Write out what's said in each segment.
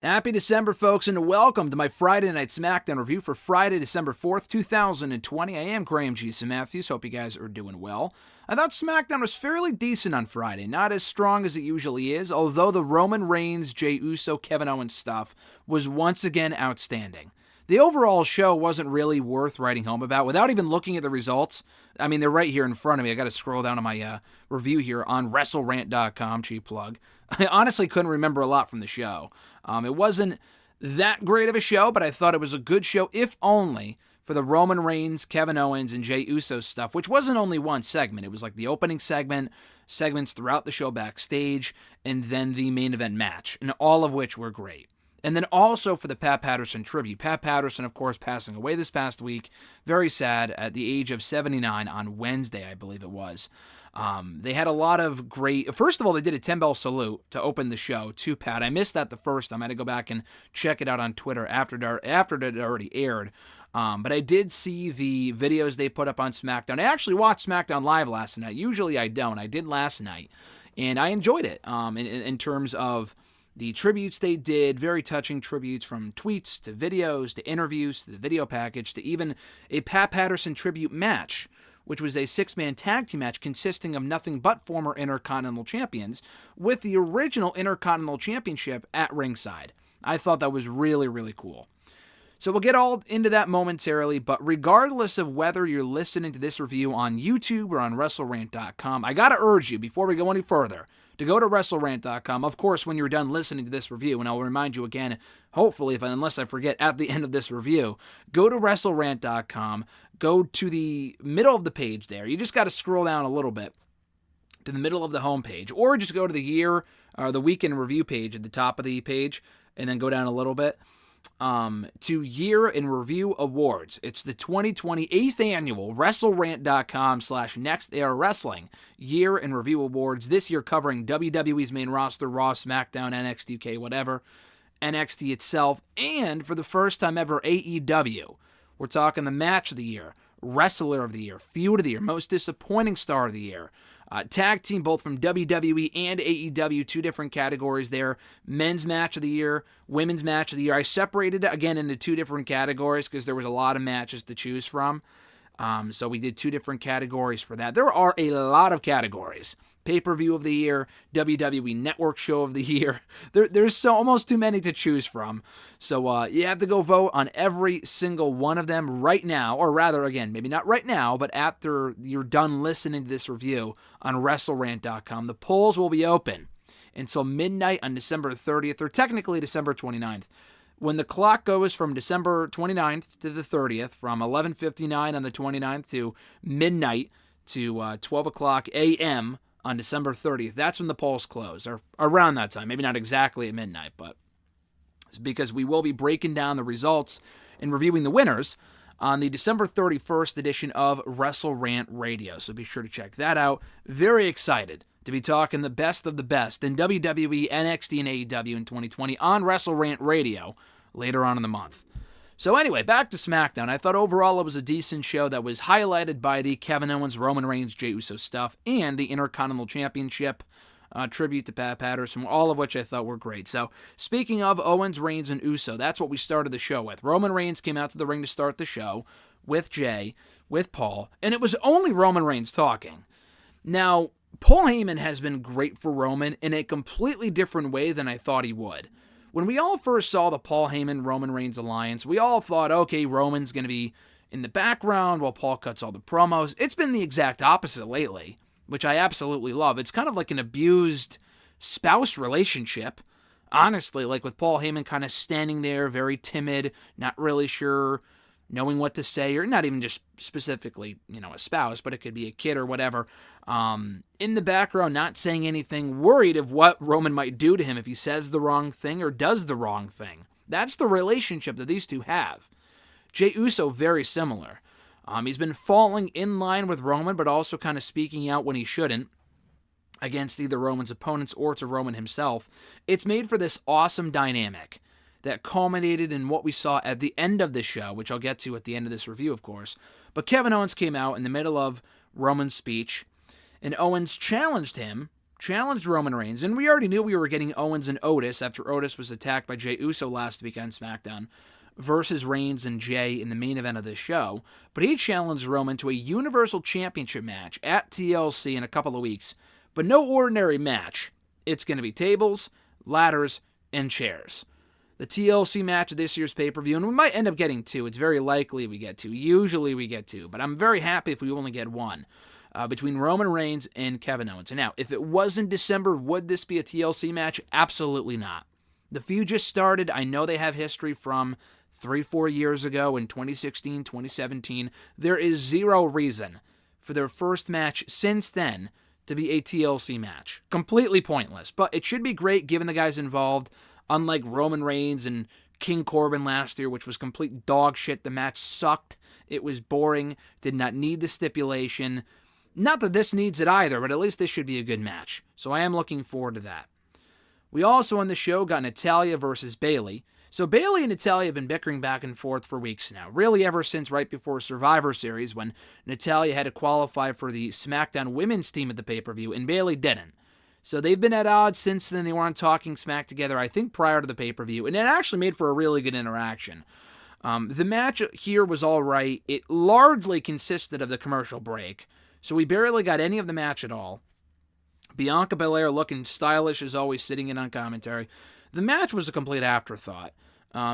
Happy December, folks, and welcome to my Friday Night SmackDown review for Friday, December 4th, 2020. I am Graham G. Matthews. Hope you guys are doing well. I thought SmackDown was fairly decent on Friday, not as strong as it usually is, although the Roman Reigns, Jey Uso, Kevin Owens stuff was once again outstanding. The overall show wasn't really worth writing home about without even looking at the results. I mean, they're right here in front of me. I got to scroll down to my review here on WrestleRant.com, cheap plug. I honestly couldn't remember a lot from the show. It wasn't that great of a show, but I thought it was a good show, if only for the Roman Reigns, Kevin Owens, and Jey Uso stuff, which wasn't only one segment. It was like the opening segment, segments throughout the show backstage, and then the main event match, and all of which were great. And then also for the Pat Patterson Tribute. Pat Patterson, of course, passing away this past week. Very sad at the age of 79 on Wednesday, I believe it was. They had a lot of great... First of all, they did a 10-bell salute to open the show to Pat. I missed that the first time. I had to go back and check it out on Twitter after it had already aired. But I did see the videos they put up on SmackDown. I actually watched SmackDown Live last night. Usually I don't. I did last night. And I enjoyed it in terms of the tributes they did, very touching tributes from tweets to videos to interviews to the video package to even a Pat Patterson tribute match, which was a six-man tag team match consisting of nothing but former Intercontinental Champions with the original Intercontinental Championship at ringside. I thought that was really, really cool. So we'll get all into that momentarily, but regardless of whether you're listening to this review on YouTube or on WrestleRant.com, I gotta urge you, before we go any further, to go to WrestleRant.com, of course, when you're done listening to this review, and I'll remind you again, hopefully, unless I forget at the end of this review, go to WrestleRant.com, go to the middle of the page there. You just got to scroll down a little bit to the middle of the homepage, or just go to the year or the weekend review page at the top of the page, and then go down a little bit to Year in Review Awards. It's the 2020 8th annual WrestleRant.com/Next Era Wrestling Year in Review Awards. This year covering WWE's main roster, Raw, SmackDown, NXT UK, whatever, NXT itself, and for the first time ever, AEW. We're talking the Match of the Year, Wrestler of the Year, Feud of the Year, Most Disappointing Star of the Year, tag team both from WWE and AEW, two different categories there. Men's Match of the Year, Women's Match of the Year. I separated it again into two different categories because there was a lot of matches to choose from. So we did two different categories for that. There are a lot of categories. Pay-per-view of the year, WWE Network Show of the year. There's almost too many to choose from. So you have to go vote on every single one of them right now, or rather, again, maybe not right now, but after you're done listening to this review on WrestleRant.com. The polls will be open until midnight on December 30th, or technically December 29th. When the clock goes from December 29th to the 30th, from 11:59 on the 29th to midnight to 12 o'clock a.m., on December 30th, that's when the polls close, or around that time. Maybe not exactly at midnight, but it's because we will be breaking down the results and reviewing the winners on the December 31st edition of WrestleRant Radio. So be sure to check that out. Very excited to be talking the best of the best in WWE, NXT, and AEW in 2020 on WrestleRant Radio later on in the month. So anyway, back to SmackDown. I thought overall it was a decent show that was highlighted by the Kevin Owens, Roman Reigns, Jey Uso stuff, and the Intercontinental Championship tribute to Pat Patterson, all of which I thought were great. So speaking of Owens, Reigns, and Uso, that's what we started the show with. Roman Reigns came out to the ring to start the show with Jey, with Paul, and it was only Roman Reigns talking. Now, Paul Heyman has been great for Roman in a completely different way than I thought he would. When we all first saw the Paul Heyman-Roman Reigns alliance, we all thought, okay, Roman's going to be in the background while Paul cuts all the promos. It's been the exact opposite lately, which I absolutely love. It's kind of like an abused spouse relationship, honestly, like with Paul Heyman kind of standing there, very timid, not really sure, knowing what to say, or not even just specifically, a spouse, but it could be a kid or whatever, in the background, not saying anything, worried of what Roman might do to him if he says the wrong thing or does the wrong thing. That's the relationship that these two have. Jey Uso, very similar. He's been falling in line with Roman, but also kind of speaking out when he shouldn't against either Roman's opponents or to Roman himself. It's made for this awesome dynamic that culminated in what we saw at the end of the show, which I'll get to at the end of this review, of course. But Kevin Owens came out in the middle of Roman's speech, and Owens challenged him challenged Roman Reigns, and we already knew we were getting Owens and Otis after Otis was attacked by Jey Uso last week on SmackDown, versus Reigns and Jey in the main event of this show, but he challenged Roman to a Universal Championship match at TLC in a couple of weeks, but no ordinary match. It's going to be tables, ladders, and chairs. The TLC match of this year's pay-per-view, and we might end up getting two. It's very likely we get two. Usually we get two, but I'm very happy if we only get one. Between Roman Reigns and Kevin Owens. And now, if it was in December, would this be a TLC match? Absolutely not. The feud just started. I know they have history from 3-4 years ago in 2016, 2017. There is zero reason for their first match since then to be a TLC match. Completely pointless. But it should be great given the guys involved, unlike Roman Reigns and King Corbin last year, which was complete dog shit. The match sucked. It was boring. Did not need the stipulation. Not that this needs it either, but at least this should be a good match. So I am looking forward to that. We also on the show got Natalya versus Bayley. So Bayley and Natalya have been bickering back and forth for weeks now. Really ever since right before Survivor Series when Natalya had to qualify for the SmackDown women's team at the pay-per-view and Bayley didn't. So they've been at odds since then. They were on Talking Smack together, I think prior to the pay-per-view. And it actually made for a really good interaction. The match here was all right. It largely consisted of the commercial break. So we barely got any of the match at all. Bianca Belair looking stylish as always, sitting in on commentary. The match was a complete afterthought.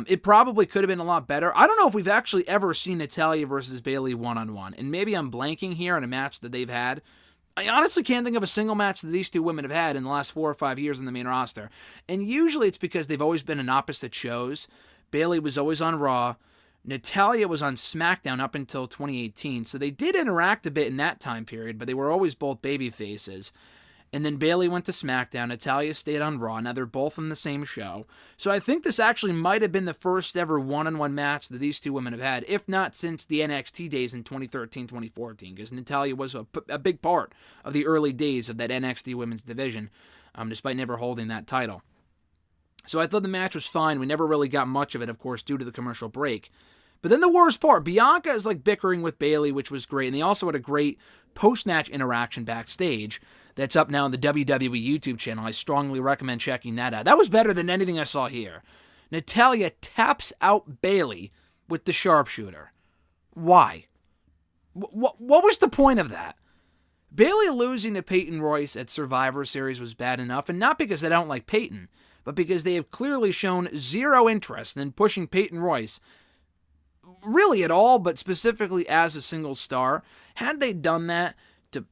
It probably could have been a lot better. I don't know if we've actually ever seen Natalya versus Bayley one-on-one. And maybe I'm blanking here on a match that they've had. I honestly can't think of a single match that these two women have had in the last 4 or 5 years in the main roster. And usually it's because they've always been in opposite shows. Bayley was always on Raw. Natalya was on SmackDown up until 2018, so they did interact a bit in that time period, but they were always both baby faces. And then Bayley went to SmackDown, Natalya stayed on Raw, now they're both on the same show. So I think this actually might have been the first ever one-on-one match that these two women have had, if not since the NXT days in 2013, 2014, because Natalya was a big part of the early days of that NXT women's division, despite never holding that title. So I thought the match was fine. We never really got much of it, of course, due to the commercial break. But then the worst part, Bianca is like bickering with Bayley, which was great. And they also had a great post-match interaction backstage that's up now on the WWE YouTube channel. I strongly recommend checking that out. That was better than anything I saw here. Natalya taps out Bayley with the sharpshooter. Why? What was the point of that? Bayley losing to Peyton Royce at Survivor Series was bad enough, and not because I don't like Peyton, but because they have clearly shown zero interest in pushing Peyton Royce really at all, but specifically as a single star. Had they done that to,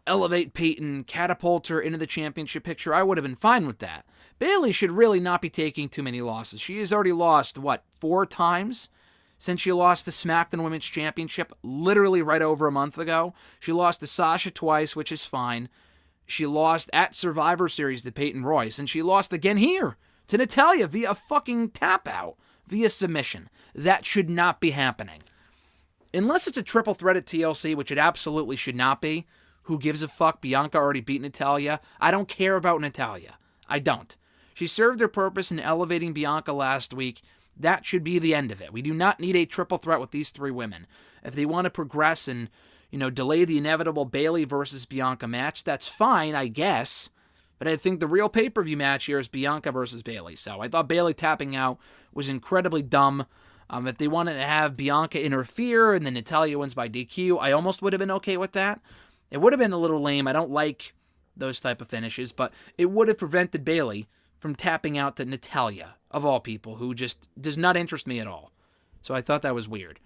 elevate Peyton, catapult her into the championship picture, I would have been fine with that. Bayley should really not be taking too many losses. She has already lost, 4 times since she lost the SmackDown Women's Championship literally right over a month ago. She lost to Sasha twice, which is fine. She lost at Survivor Series to Peyton Royce, and she lost again here to Natalya via a fucking tap out, via submission. That should not be happening. Unless it's a triple threat at TLC, which it absolutely should not be. Who gives a fuck? Bianca already beat Natalya. I don't care about Natalya. I don't. She served her purpose in elevating Bianca last week. That should be the end of it. We do not need a triple threat with these 3 women. If they want to progress and, delay the inevitable Bayley versus Bianca match, that's fine, I guess. But I think the real pay-per-view match here is Bianca versus Bayley. So I thought Bayley tapping out was incredibly dumb. If they wanted to have Bianca interfere and then Natalya wins by DQ, I almost would have been okay with that. It would have been a little lame. I don't like those type of finishes, but it would have prevented Bayley from tapping out to Natalya, of all people, who just does not interest me at all. So I thought that was weird.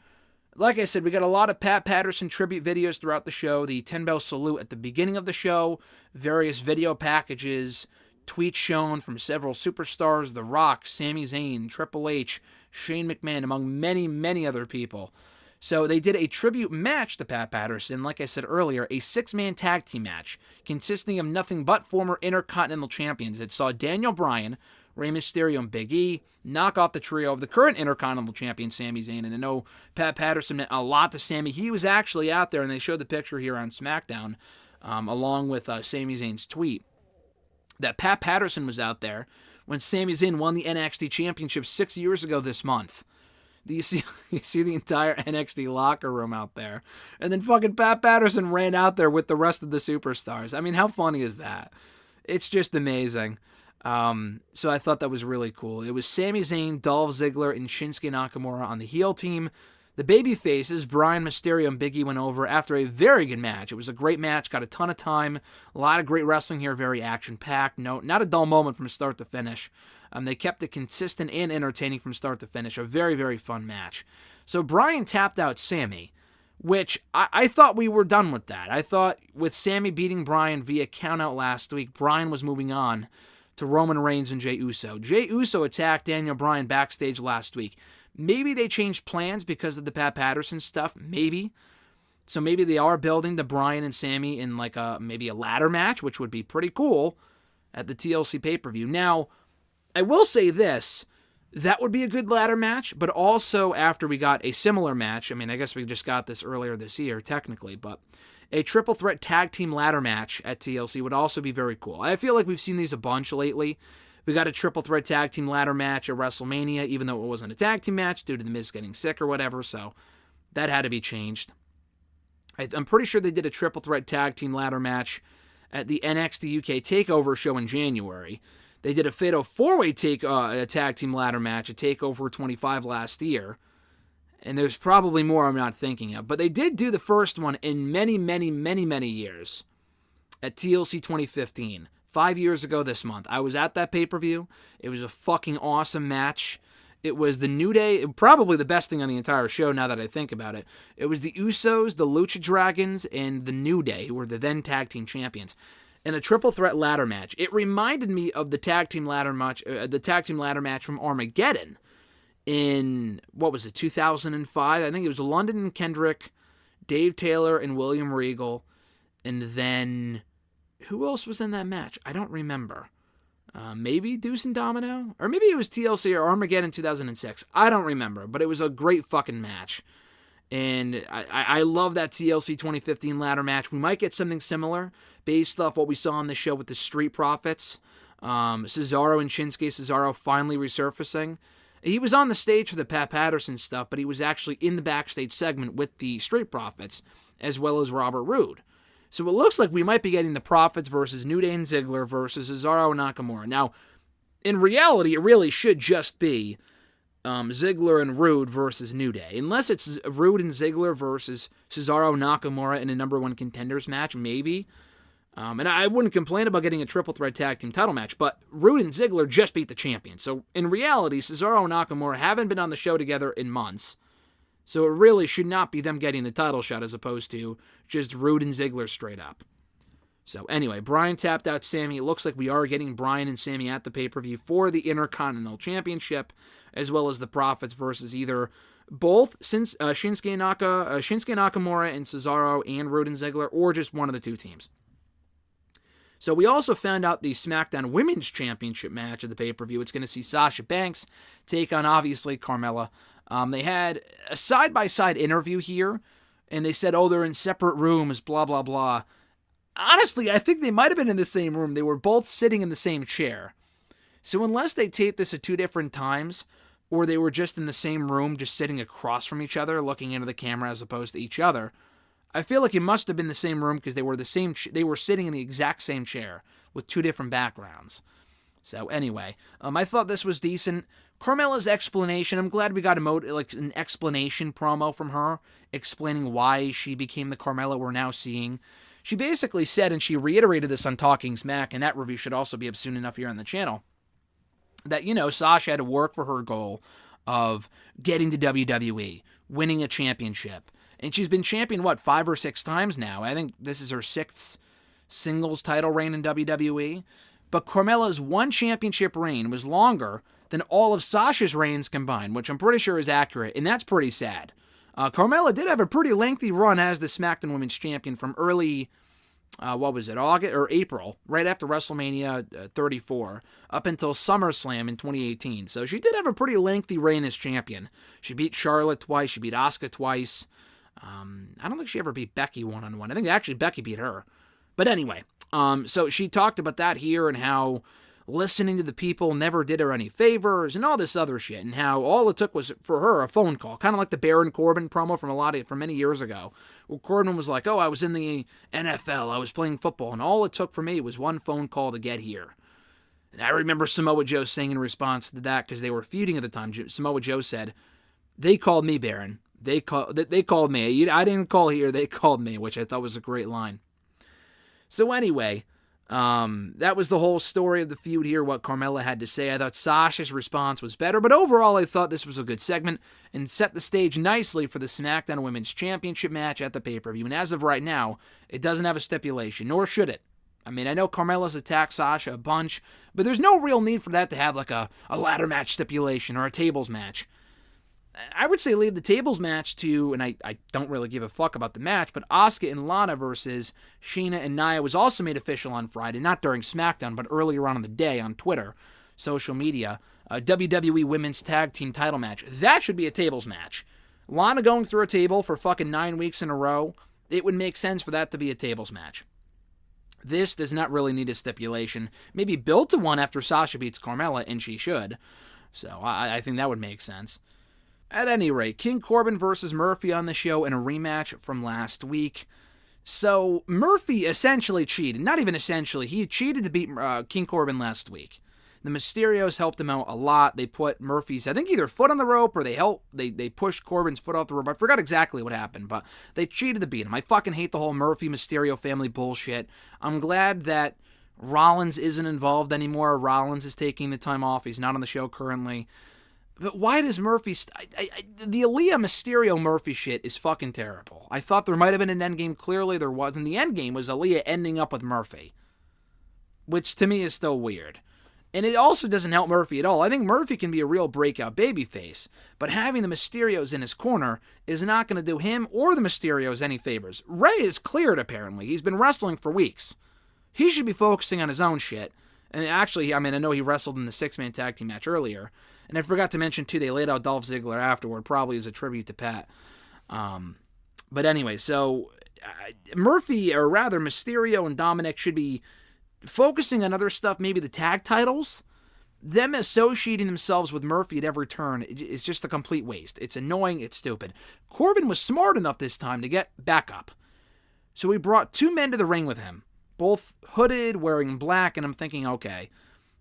Like I said, we got a lot of Pat Patterson tribute videos throughout the show, the 10-bell salute at the beginning of the show, various video packages, tweets shown from several superstars, The Rock, Sami Zayn, Triple H, Shane McMahon, among many, many other people. So they did a tribute match to Pat Patterson, like I said earlier, a 6-man tag team match consisting of nothing but former Intercontinental Champions. It saw Daniel Bryan, Rey Mysterio, and Big E knock off the trio of the current Intercontinental Champion, Sami Zayn. And I know Pat Patterson meant a lot to Sami. He was actually out there, and they showed the picture here on SmackDown, along with Sami Zayn's tweet, that Pat Patterson was out there when Sami Zayn won the NXT Championship 6 years ago this month. You see the entire NXT locker room out there. And then fucking Pat Patterson ran out there with the rest of the superstars. I mean, how funny is that? It's just amazing. So I thought that was really cool. It was Sami Zayn, Dolph Ziggler, and Shinsuke Nakamura on the heel team. The baby faces, Bryan, Mysterio, and Big E went over after a very good match. It was a great match, got a ton of time, a lot of great wrestling here, very action-packed. No, not a dull moment from start to finish. They kept it consistent and entertaining from start to finish. A very, very fun match. So Bryan tapped out Sami, which I thought we were done with that. I thought with Sami beating Bryan via countout last week, Bryan was moving on to Roman Reigns and Jey Uso. Jey Uso attacked Daniel Bryan backstage last week. Maybe they changed plans because of the Pat Patterson stuff. Maybe. So maybe they are building the Bryan and Sami in like maybe a ladder match, which would be pretty cool at the TLC pay-per-view. Now, I will say this. That would be a good ladder match, but also after we got a similar match, I mean, I guess we just got this earlier this year, technically, but a triple threat tag team ladder match at TLC would also be very cool. I feel like we've seen these a bunch lately. We got a triple threat tag team ladder match at WrestleMania, even though it wasn't a tag team match due to The Miz getting sick or whatever, so that had to be changed. I'm pretty sure they did a triple threat tag team ladder match at the NXT UK TakeOver show in January. They did a Fatal 4-Way tag team ladder match at TakeOver 25 last year. And there's probably more I'm not thinking of. But they did do the first one in many, many, many, many years at TLC 2015. 5 years ago this month. I was at that pay-per-view. It was a fucking awesome match. It was the New Day, probably the best thing on the entire show now that I think about it. It was the Usos, the Lucha Dragons, and the New Day, who were the then tag team champions, in a triple threat ladder match. It reminded me of the tag team ladder match from Armageddon in, 2005? I think it was London and Kendrick, Dave Taylor and William Regal, and then who else was in that match? I don't remember. Maybe Deuce and Domino? Or maybe it was TLC or Armageddon 2006. I don't remember, but it was a great fucking match. And I love that TLC 2015 ladder match. We might get something similar based off what we saw on the show with the Street Profits. Cesaro and Shinsuke Cesaro finally resurfacing. He was on the stage for the Pat Patterson stuff, but he was actually in the backstage segment with the Street Profits, as well as Robert Roode. So it looks like we might be getting the Profits versus New Day and Ziggler versus Cesaro and Nakamura. Now, in reality, it really should just be Ziggler and Roode versus New Day. Unless it's Roode and Ziggler versus Cesaro and Nakamura in a number one contenders match, maybe. And I wouldn't complain about getting a triple threat tag team title match, but Roode and Ziggler just beat the champions. So in reality, Cesaro and Nakamura haven't been on the show together in months. So it really should not be them getting the title shot as opposed to just Roode and Ziggler straight up. So anyway, Bryan tapped out Sami. It looks like we are getting Bryan and Sami at the pay-per-view for the Intercontinental Championship, as well as the Profits versus either both Shinsuke Nakamura and Cesaro and Roode and Ziggler, or just one of the two teams. So we also found out the SmackDown Women's Championship match at the pay-per-view. It's going to see Sasha Banks take on, obviously, Carmella. They had a side-by-side interview here, and they said, they're in separate rooms, blah, blah, blah. Honestly, I think they might have been in the same room. They were both sitting in the same chair. So unless they taped this at two different times, or they were just in the same room, just sitting across from each other, looking into the camera as opposed to each other, I feel like it must have been the same room because they were sitting in the exact same chair with two different backgrounds. So anyway, I thought this was decent. Carmella's explanation, I'm glad we got an explanation promo from her, explaining why she became the Carmella we're now seeing. She basically said, and she reiterated this on Talking Smack, and that review should also be up soon enough here on the channel, that, Sasha had to work for her goal of getting to WWE, winning a championship. And she's been champion, 5 or 6 times now? I think this is her 6th singles title reign in WWE. But Carmella's one championship reign was longer than all of Sasha's reigns combined, which I'm pretty sure is accurate, and that's pretty sad. Carmella did have a pretty lengthy run as the SmackDown Women's Champion from early, August or April, right after WrestleMania 34, up until SummerSlam in 2018. So she did have a pretty lengthy reign as champion. She beat Charlotte twice, she beat Asuka twice. I don't think she ever beat Becky one-on-one. I think actually Becky beat her. But anyway, so she talked about that here and how listening to the people never did her any favors and all this other shit, and how all it took was for her a phone call, kind of like the Baron Corbin promo from many years ago, where Corbin was like, oh, I was in the NFL, I was playing football, and all it took for me was one phone call to get here. And I remember Samoa Joe saying in response to that, because they were feuding at the time, Samoa Joe said, they called me, Baron. They called me. I didn't call here, they called me, which I thought was a great line. So anyway, that was the whole story of the feud here, what Carmella had to say. I thought Sasha's response was better, but overall I thought this was a good segment and set the stage nicely for the SmackDown Women's Championship match at the pay-per-view. And as of right now, it doesn't have a stipulation, nor should it. I mean, I know Carmella's attacked Sasha a bunch, but there's no real need for that to have like a ladder match stipulation or a tables match. I would say leave the tables match to, and I don't really give a fuck about the match, but Asuka and Lana versus Shayna and Nia was also made official on Friday, not during SmackDown, but earlier on in the day on Twitter, social media. WWE Women's Tag Team title match. That should be a tables match. Lana going through a table for fucking 9 weeks in a row, it would make sense for that to be a tables match. This does not really need a stipulation. Maybe build to one after Sasha beats Carmella, and she should. So I think that would make sense. At any rate, King Corbin versus Murphy on the show in a rematch from last week. So Murphy essentially cheated. Not even essentially. He cheated to beat King Corbin last week. The Mysterios helped him out a lot. They put Murphy's, I think, either foot on the rope or they pushed Corbin's foot off the rope. I forgot exactly what happened, but they cheated to beat him. I fucking hate the whole Murphy Mysterio family bullshit. I'm glad that Rollins isn't involved anymore. Rollins is taking the time off. He's not on the show currently. But why does Murphy... the Aaliyah Mysterio Murphy shit is fucking terrible. I thought there might have been an endgame. Clearly there wasn't. The endgame was Aaliyah ending up with Murphy, which to me is still weird. And it also doesn't help Murphy at all. I think Murphy can be a real breakout babyface, but having the Mysterios in his corner is not going to do him or the Mysterios any favors. Rey is cleared, apparently. He's been wrestling for weeks. He should be focusing on his own shit. And actually, I mean, I know he wrestled in the 6-man tag team match earlier. And I forgot to mention, too, they laid out Dolph Ziggler afterward, probably as a tribute to Pat. But anyway, so Murphy, or rather Mysterio and Dominic, should be focusing on other stuff, maybe the tag titles. Them associating themselves with Murphy at every turn is just a complete waste. It's annoying, it's stupid. Corbin was smart enough this time to get backup. So he brought 2 men to the ring with him, both hooded, wearing black, and I'm thinking, okay,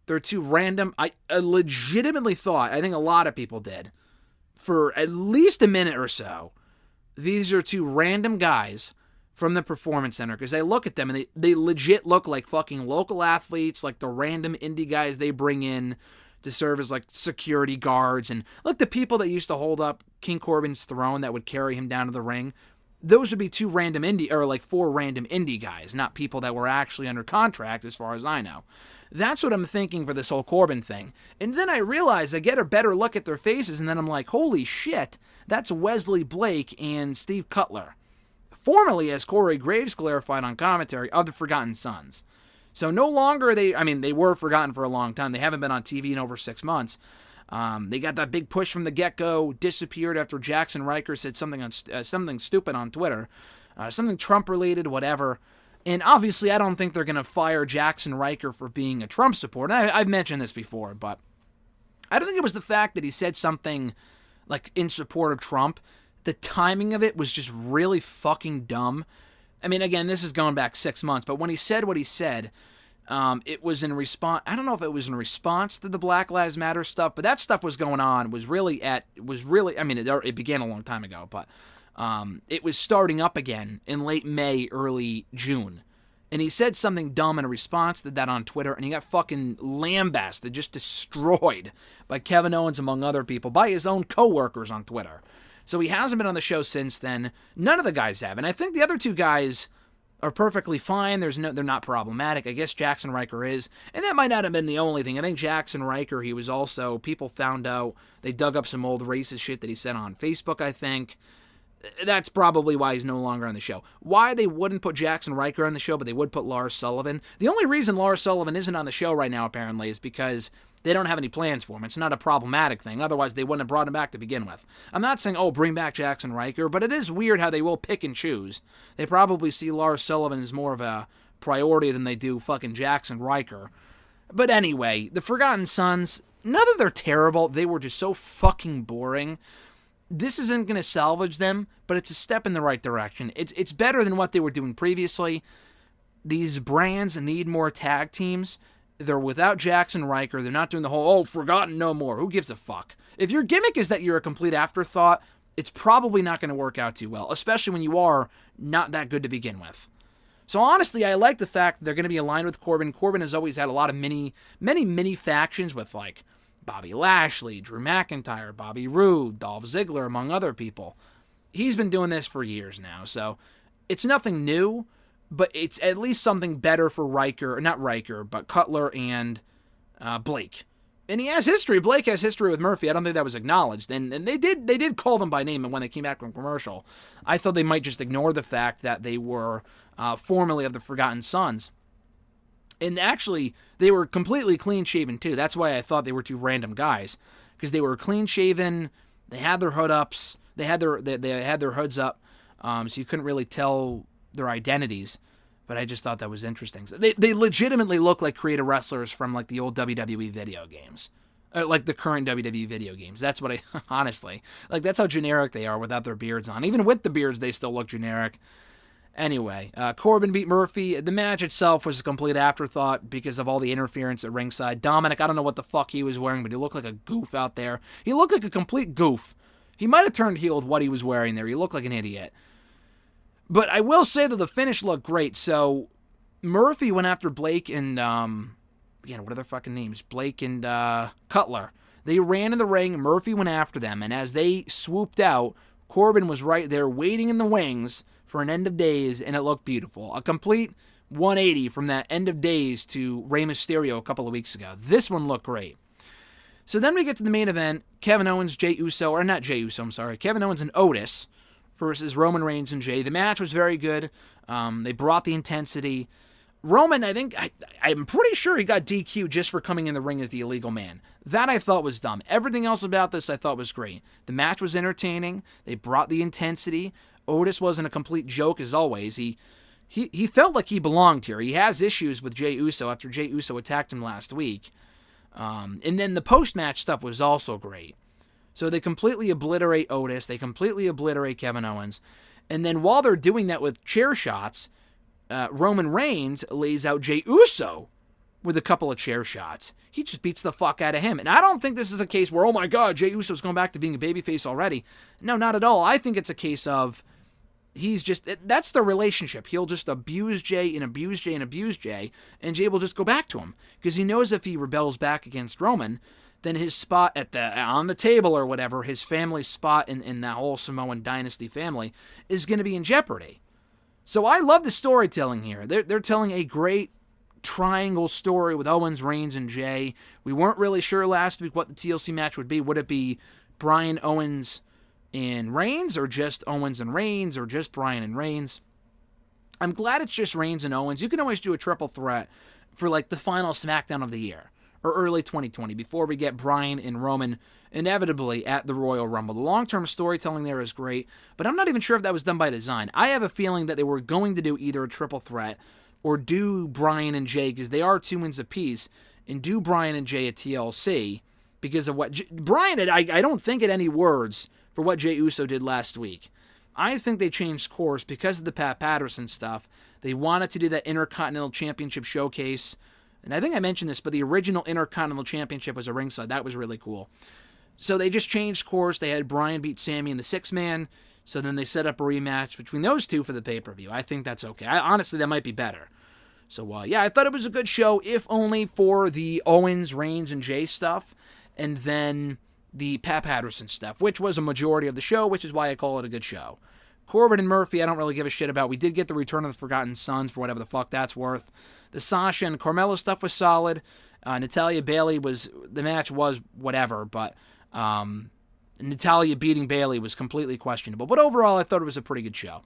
they're 2 random... I legitimately thought, I think a lot of people did, for at least a minute or so, these are 2 random guys from the Performance Center, because I look at them and they legit look like fucking local athletes, like the random indie guys they bring in to serve as like security guards, and like the people that used to hold up King Corbin's throne that would carry him down to the ring. Those would be 2 random indie, or like 4 random indie guys, not people that were actually under contract as far as I know. That's what I'm thinking for this whole Corbin thing. And then I realize I get a better look at their faces, and then I'm like, holy shit, that's Wesley Blake and Steve Cutler. Formerly, as Corey Graves clarified on commentary, of the Forgotten Sons. So no longer they were forgotten for a long time. They haven't been on TV in over 6 months. They got that big push from the get-go, disappeared after Jackson Riker said something stupid on Twitter, something Trump-related, whatever. And obviously, I don't think they're going to fire Jackson Riker for being a Trump supporter. I've mentioned this before, but I don't think it was the fact that he said something like in support of Trump. The timing of it was just really fucking dumb. I mean, again, this is going back 6 months, but when he said what he said, it was in response. I don't know if it was in response to the Black Lives Matter stuff, but that stuff was going on. It began a long time ago, but it was starting up again in late May, early June. And he said something dumb in response to that on Twitter, and he got fucking lambasted, just destroyed by Kevin Owens, among other people, by his own coworkers on Twitter. So he hasn't been on the show since then. None of the guys have. And I think the other 2 guys are perfectly fine. They're not problematic. I guess Jackson Riker is. And that might not have been the only thing. I think Jackson Riker, he was also, people found out, they dug up some old racist shit that he said on Facebook, I think. That's probably why he's no longer on the show. Why they wouldn't put Jackson Riker on the show, but they would put Lars Sullivan. The only reason Lars Sullivan isn't on the show right now, apparently, is because they don't have any plans for him. It's not a problematic thing. Otherwise, they wouldn't have brought him back to begin with. I'm not saying, bring back Jackson Riker, but it is weird how they will pick and choose. They probably see Lars Sullivan as more of a priority than they do fucking Jackson Riker. But anyway, the Forgotten Sons, not that they're terrible, they were just so fucking boring. This isn't going to salvage them, but it's a step in the right direction. It's better than what they were doing previously. These brands need more tag teams. They're without Jackson Riker. They're not doing the whole, Forgotten no more. Who gives a fuck? If your gimmick is that you're a complete afterthought, it's probably not going to work out too well, especially when you are not that good to begin with. So honestly, I like the fact that they're going to be aligned with Corbin. Corbin has always had a lot of many mini factions with like Bobby Lashley, Drew McIntyre, Bobby Roode, Dolph Ziggler, among other people. He's been doing this for years now, so it's nothing new, but it's at least something better for but Cutler and Blake. And he has history. Blake has history with Murphy. I don't think that was acknowledged. And they did call them by name, and when they came back from commercial, I thought they might just ignore the fact that they were formerly of the Forgotten Sons. And actually, they were completely clean-shaven, too. That's why I thought they were two random guys. Because they were clean-shaven, they had their hood-ups, they had their hoods up, so you couldn't really tell their identities. But I just thought that was interesting. They legitimately look like creative wrestlers from like the old WWE video games. Like the current WWE video games. That's what honestly, like that's how generic they are without their beards on. Even with the beards, they still look generic. Anyway, Corbin beat Murphy. The match itself was a complete afterthought because of all the interference at ringside. Dominic, I don't know what the fuck he was wearing, but he looked like a goof out there. He looked like a complete goof. He might have turned heel with what he was wearing there. He looked like an idiot. But I will say that the finish looked great. So Murphy went after Blake and, again, what are their fucking names? Blake and Cutler. They ran in the ring. Murphy went after them. And as they swooped out, Corbin was right there waiting in the wings for an end of days, and it looked beautiful. A complete 180 from that end of days to Rey Mysterio a couple of weeks ago. This one looked great. So then we get to the main event. Kevin Owens, Kevin Owens and Otis versus Roman Reigns and Jay. The match was very good. They brought the intensity. Roman, I'm pretty sure he got DQ just for coming in the ring as the illegal man. That I thought was dumb. Everything else about this I thought was great. The match was entertaining. They brought the intensity. Otis wasn't a complete joke as always. He felt like he belonged here. He has issues with Jey Uso after Jey Uso attacked him last week. And then the post-match stuff was also great. So they completely obliterate Otis. They completely obliterate Kevin Owens. And then while they're doing that with chair shots, Roman Reigns lays out Jey Uso with a couple of chair shots. He just beats the fuck out of him. And I don't think this is a case where, oh my God, Jey Uso's going back to being a babyface already. No, not at all. I think it's a case of that's the relationship. He'll just abuse Jey and abuse Jey and abuse Jey, and Jey will just go back to him. Because he knows if he rebels back against Roman, then his spot on the table or whatever, his family's spot in that whole Samoan dynasty family, is going to be in jeopardy. So I love the storytelling here. They're telling a great triangle story with Owens, Reigns, and Jey. We weren't really sure last week what the TLC match would be. Would it be Bryan, Owens, and Reigns, or just Owens and Reigns, or just Bryan and Reigns? I'm glad it's just Reigns and Owens. You can always do a triple threat for like the final SmackDown of the year, or early 2020, before we get Bryan and Roman inevitably at the Royal Rumble. The long-term storytelling there is great, but I'm not even sure if that was done by design. I have a feeling that they were going to do either a triple threat or do Bryan and Jey, because they are 2 wins apiece, and do Bryan and Jey at TLC because of what Bryan had. I don't think at any words for what Jey Uso did last week. I think they changed course because of the Pat Patterson stuff. They wanted to do that Intercontinental Championship showcase. And I think I mentioned this, but the original Intercontinental Championship was a ringside. That was really cool. So they just changed course. They had Bryan beat Sami in the 6-man. So then they set up a rematch between those two for the pay-per-view. I think that's okay. Honestly, that might be better. So, yeah, I thought it was a good show, if only for the Owens, Reigns, and Jey stuff. And then the Pat Patterson stuff, which was a majority of the show, which is why I call it a good show. Corbin and Murphy, I don't really give a shit about. We did get the return of the Forgotten Sons for whatever the fuck that's worth. The Sasha and Carmella stuff was solid. Natalya, Bayley the match was whatever, but Natalya beating Bayley was completely questionable. But overall, I thought it was a pretty good show.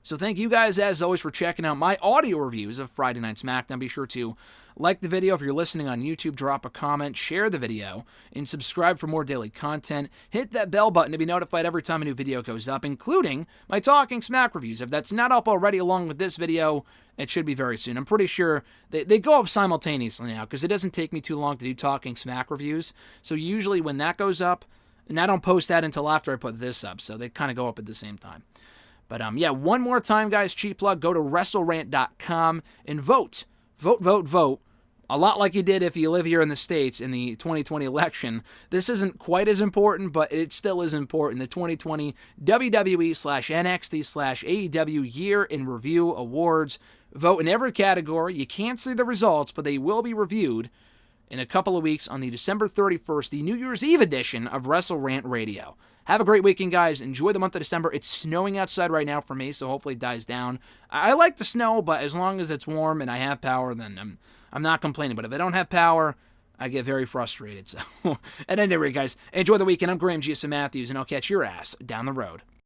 So thank you guys, as always, for checking out my audio reviews of Friday Night SmackDown. Be sure to Like the video if you're listening on YouTube, drop a comment, share the video, and subscribe for more daily content. Hit that bell button to be notified every time a new video goes up, including my Talking Smack reviews. If that's not up already along with this video, it should be very soon. I'm pretty sure they go up simultaneously now because it doesn't take me too long to do Talking Smack reviews. So usually when that goes up, and I don't post that until after I put this up, so they kind of go up at the same time. But yeah, one more time, guys, cheap plug, go to WrestleRant.com and vote. Vote. A lot like you did if you live here in the States in the 2020 election. This isn't quite as important, but it still is important. The 2020 WWE/NXT/AEW Year in Review Awards. Vote in every category. You can't see the results, but they will be reviewed in a couple of weeks on the December 31st, the New Year's Eve edition of WrestleRant Radio. Have a great weekend, guys. Enjoy the month of December. It's snowing outside right now for me, so hopefully it dies down. I like the snow, but as long as it's warm and I have power, then I'm not complaining. But if I don't have power, I get very frustrated. So, at any rate, guys, enjoy the weekend. I'm Graham G. Matthews, and I'll catch your ass down the road.